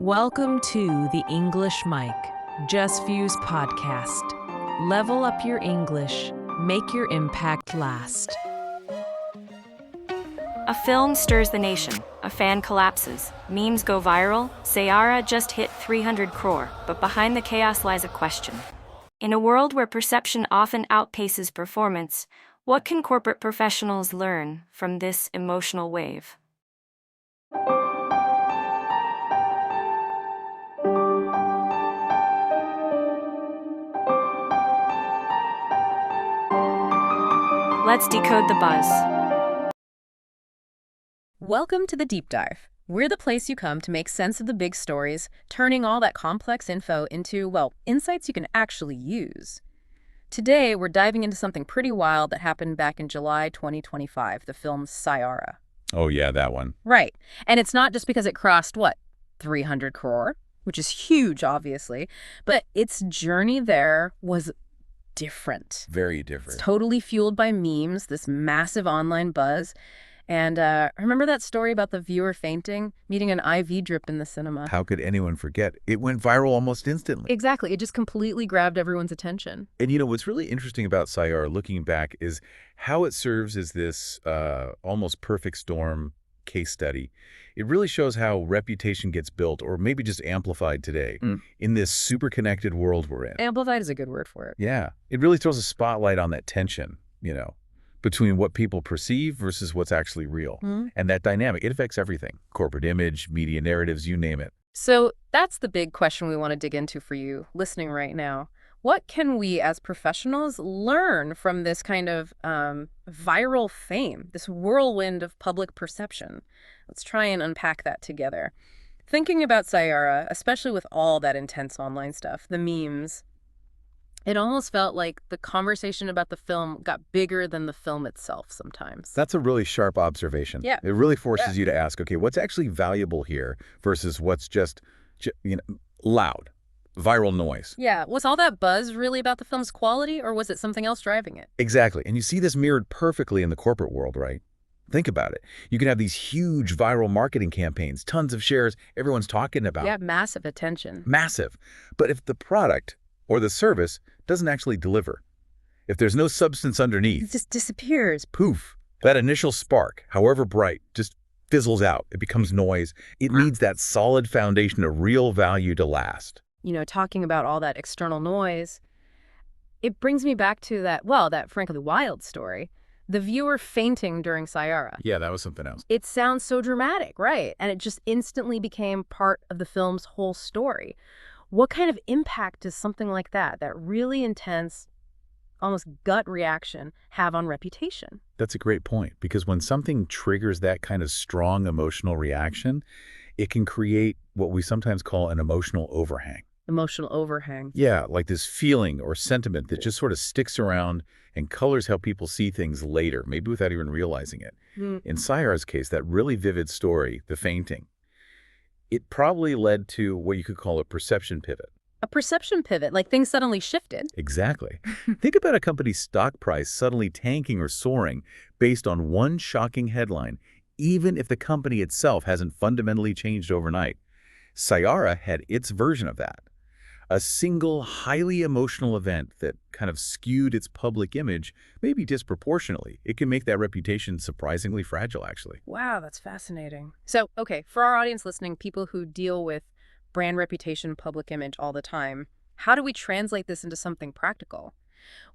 Welcome to the English Mic, Jasveer's podcast. Level up your English, make your impact last. A film stirs the nation, a fan collapses, memes go viral, Saiyaara just hit 300 crore, but behind the chaos lies a question. In a world where perception often outpaces performance, what can corporate professionals learn from this emotional wave? Let's decode the buzz. Welcome to the Deep Dive. We're the place you come to make sense of the big stories, turning all that complex info into, well, insights you can actually use. Today, we're diving into something pretty wild that happened back in July 2025, the film Saiyaara. Oh, yeah, that one. Right. And it's not just because it crossed, 300 crore, which is huge, obviously, but its journey there was different. Very different. It's totally fueled by memes, this massive online buzz. And remember that story about the viewer fainting, meeting an IV drip in the cinema? How could anyone forget? It went viral almost instantly. Exactly. It just completely grabbed everyone's attention. And what's really interesting about Saiyaara, looking back, is how it serves as this almost perfect storm case study. It really shows how reputation gets built, or maybe just amplified today, in this super connected world we're in. Amplified is a good word for it. Yeah. It really throws a spotlight on that tension, between what people perceive versus what's actually real. And that dynamic, it affects everything. Corporate image, media narratives, you name it. So that's the big question we want to dig into for you listening right now. What can we as professionals learn from this kind of viral fame, this whirlwind of public perception? Let's try and unpack that together. Thinking about Saiyaara, especially with all that intense online stuff, the memes, it almost felt like the conversation about the film got bigger than the film itself sometimes. That's a really sharp observation. Yeah. It really forces you to ask, okay, what's actually valuable here versus what's just loud, viral noise. Yeah. Was all that buzz really about the film's quality, or was it something else driving it? Exactly. And you see this mirrored perfectly in the corporate world, right? Think about it. You can have these huge viral marketing campaigns, tons of shares, everyone's talking about. Yeah, massive attention. Massive. But if the product or the service doesn't actually deliver, if there's no substance underneath, It just disappears. poof, that initial spark, however bright, just fizzles out. It becomes noise. It needs that solid foundation of real value to last. Talking about all that external noise, it brings me back to that frankly wild story. The viewer fainting during Saiyaara. Yeah, that was something else. It sounds so dramatic, right? And it just instantly became part of the film's whole story. What kind of impact does something like that really intense, almost gut reaction, have on reputation? That's a great point, because when something triggers that kind of strong emotional reaction, it can create what we sometimes call an emotional overhang. Emotional overhang. Yeah, like this feeling or sentiment that just sort of sticks around and colors how people see things later, maybe without even realizing it. In Saiyaara's case, that really vivid story, the fainting, it probably led to what you could call a perception pivot. A perception pivot, like things suddenly shifted. Exactly. Think about a company's stock price suddenly tanking or soaring based on one shocking headline, even if the company itself hasn't fundamentally changed overnight. Saiyaara had its version of that. A single, highly emotional event that kind of skewed its public image, maybe disproportionately. It can make that reputation surprisingly fragile, actually. Wow, that's fascinating. So, okay, for our audience listening, people who deal with brand reputation, public image all the time, how do we translate this into something practical?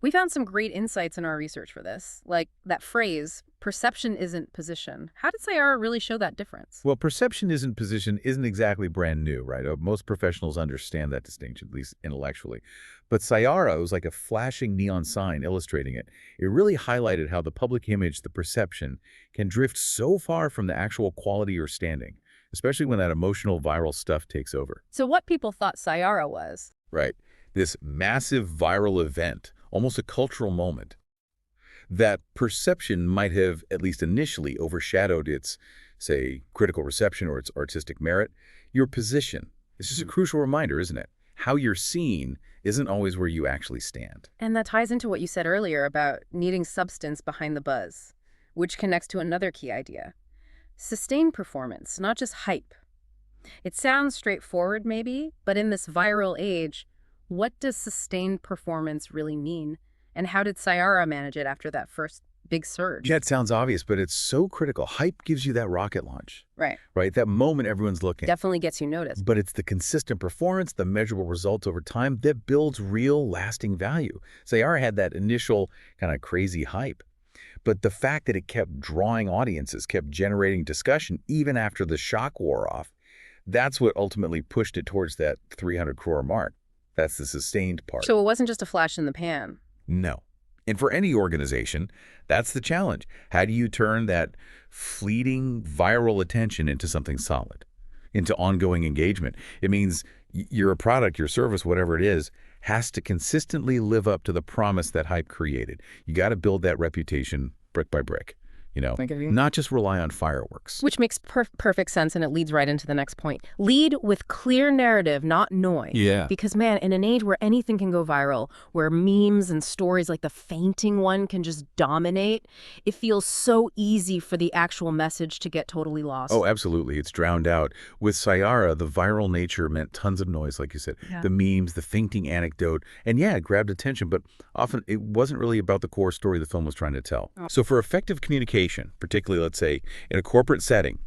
We found some great insights in our research for this, like that phrase, perception isn't position. How did Saiyaara really show that difference? Well, perception isn't position isn't exactly brand new, right? Most professionals understand that distinction, at least intellectually. But Saiyaara was like a flashing neon sign illustrating it. It really highlighted how the public image, the perception, can drift so far from the actual quality or standing, especially when that emotional viral stuff takes over. So what people thought Saiyaara was? Right. This massive viral event, almost a cultural moment. That perception might have, at least initially, overshadowed its, say, critical reception or its artistic merit. Your position. It's just a crucial reminder, isn't it? How you're seen isn't always where you actually stand. And that ties into what you said earlier about needing substance behind the buzz, which connects to another key idea. Sustained performance, not just hype. It sounds straightforward, maybe, but in this viral age, what does sustained performance really mean? And how did Saiyaara manage it after that first big surge? Yeah, it sounds obvious, but it's so critical. Hype gives you that rocket launch, Right. right? That moment everyone's looking. Definitely gets you noticed. But it's the consistent performance, the measurable results over time that builds real, lasting value. Sayara had that initial kind of crazy hype. But the fact that it kept drawing audiences, kept generating discussion even after the shock wore off, that's what ultimately pushed it towards that 300 crore mark. That's the sustained part. So it wasn't just a flash in the pan. No. And for any organization, that's the challenge. How do you turn that fleeting viral attention into something solid, into ongoing engagement? It means your product, your service, whatever it is, has to consistently live up to the promise that hype created. You got to build that reputation brick by brick, not just rely on fireworks. Which makes perfect sense, and it leads right into the next point. Lead with clear narrative, not noise. Yeah. Because, man, in an age where anything can go viral, where memes and stories like the fainting one can just dominate, it feels so easy for the actual message to get totally lost. Oh, absolutely. It's drowned out. With Sayara, the viral nature meant tons of noise, like you said. Yeah. The memes, the fainting anecdote, and yeah, it grabbed attention, but often it wasn't really about the core story the film was trying to tell. Oh. So for effective communication, particularly, let's say, in a corporate setting,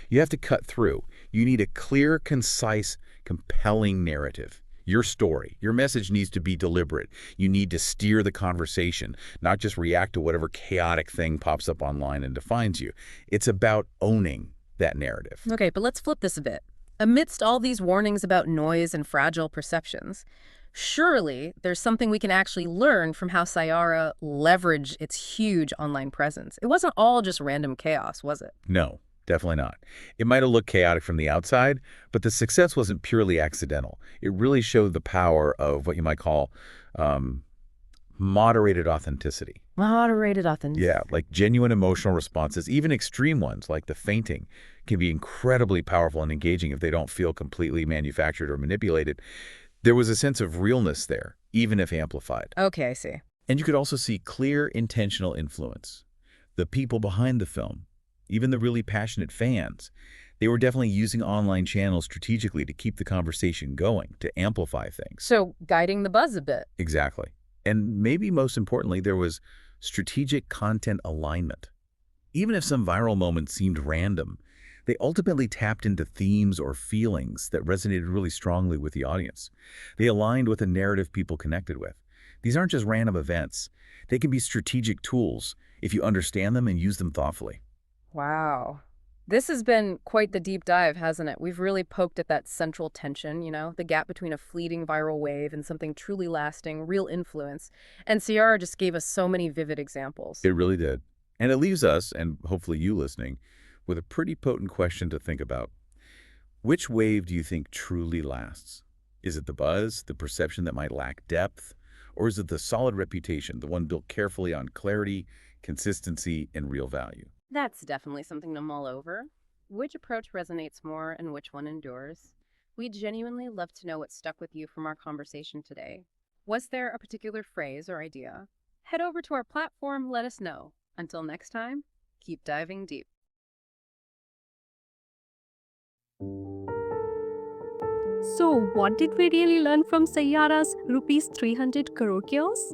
you have to cut through. You need a clear, concise, compelling narrative. Your story, your message needs to be deliberate. You need to steer the conversation, not just react to whatever chaotic thing pops up online and defines you. It's about owning that narrative. Okay, but let's flip this a bit. Amidst all these warnings about noise and fragile perceptions, surely there's something we can actually learn from how Saiyaara leveraged its huge online presence. It wasn't all just random chaos, was it? No, definitely not. It might have looked chaotic from the outside, but the success wasn't purely accidental. It really showed the power of what you might call moderated authenticity. Moderated authenticity. Yeah, like genuine emotional responses, even extreme ones like the fainting, can be incredibly powerful and engaging if they don't feel completely manufactured or manipulated. There was a sense of realness there, even if amplified. Okay, I see. And you could also see clear, intentional influence. The people behind the film, even the really passionate fans, they were definitely using online channels strategically to keep the conversation going, to amplify things. So guiding the buzz a bit. Exactly. And maybe most importantly, there was strategic content alignment. Even if some viral moments seemed random, they ultimately tapped into themes or feelings that resonated really strongly with the audience. They aligned with a narrative people connected with. These aren't just random events. They can be strategic tools if you understand them and use them thoughtfully. Wow. This has been quite the deep dive, hasn't it? We've really poked at that central tension, the gap between a fleeting viral wave and something truly lasting, real influence. And Saiyaara just gave us so many vivid examples. It really did. And it leaves us, and hopefully you listening, with a pretty potent question to think about. Which wave do you think truly lasts? Is it the buzz, the perception that might lack depth? Or is it the solid reputation, the one built carefully on clarity, consistency, and real value? That's definitely something to mull over. Which approach resonates more and which one endures? We'd genuinely love to know what stuck with you from our conversation today. Was there a particular phrase or idea? Head over to our platform, let us know. Until next time, keep diving deep. So, what did we really learn from Saiyaara's rupees 300 crore chaos?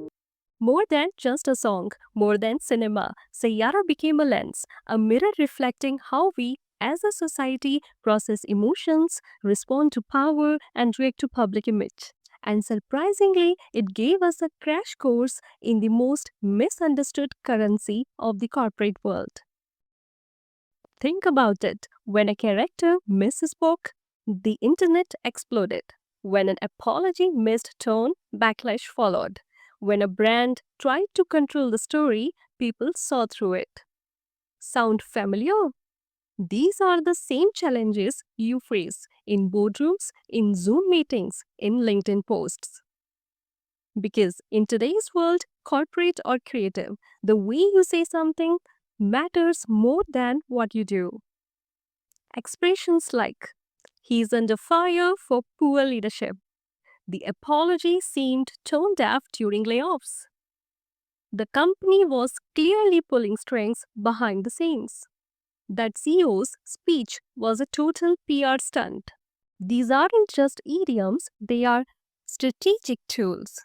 More than just a song, more than cinema, Saiyaara became a lens, a mirror reflecting how we, as a society, process emotions, respond to power, and react to public image. And surprisingly, it gave us a crash course in the most misunderstood currency of the corporate world. Think about it. When a character misspoke, the internet exploded. When an apology missed tone, backlash followed. When a brand tried to control the story, people saw through it. Sound familiar? These are the same challenges you face in boardrooms, in Zoom meetings, in LinkedIn posts. Because in today's world, corporate or creative, the way you say something matters more than what you do. Expressions like, "He's under fire for poor leadership." The apology seemed tone deaf during layoffs. The company was clearly pulling strings behind the scenes. that CEO's speech was a total PR stunt. These aren't just idioms, they are strategic tools.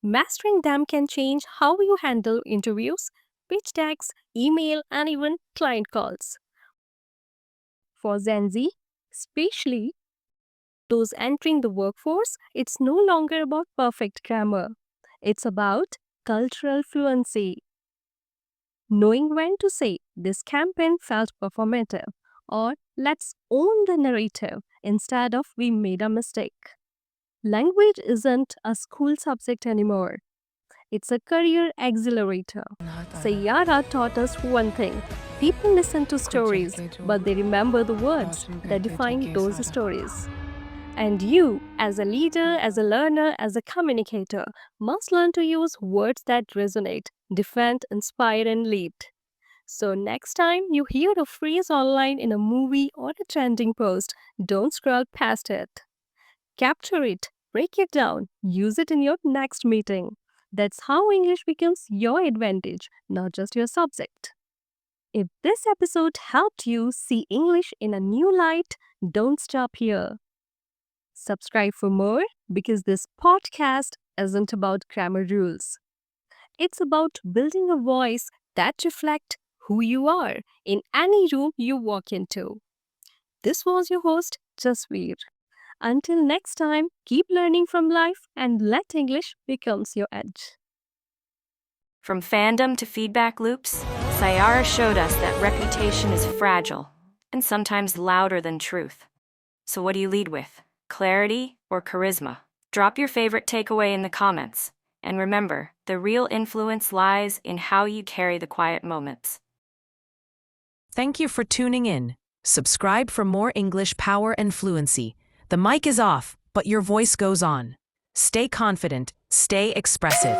Mastering them can change how you handle interviews, pitch decks, email, and even client calls. For Gen Z, especially those entering the workforce, it's no longer about perfect grammar. It's about cultural fluency. Knowing when to say, this campaign felt performative, or let's own the narrative instead of we made a mistake. Language isn't a school subject anymore. It's a career accelerator. Saiyaara taught us one thing. People listen to stories, but they remember the words that define those stories. And you, as a leader, as a learner, as a communicator, must learn to use words that resonate, defend, inspire, and lead. So, next time you hear a phrase online in a movie or a trending post, don't scroll past it. Capture it, break it down, use it in your next meeting. That's how English becomes your advantage, not just your subject. If this episode helped you see English in a new light, don't stop here. Subscribe for more because this podcast isn't about grammar rules. It's about building a voice that reflects who you are in any room you walk into. This was your host, Jasveer. Until next time, keep learning from life and let English becomes your edge. From fandom to feedback loops, Saiyaara showed us that reputation is fragile and sometimes louder than truth. So what do you lead with? Clarity or charisma? Drop your favorite takeaway in the comments. And remember, the real influence lies in how you carry the quiet moments. Thank you for tuning in. Subscribe for more English power and fluency. The mic is off, but your voice goes on. Stay confident, stay expressive.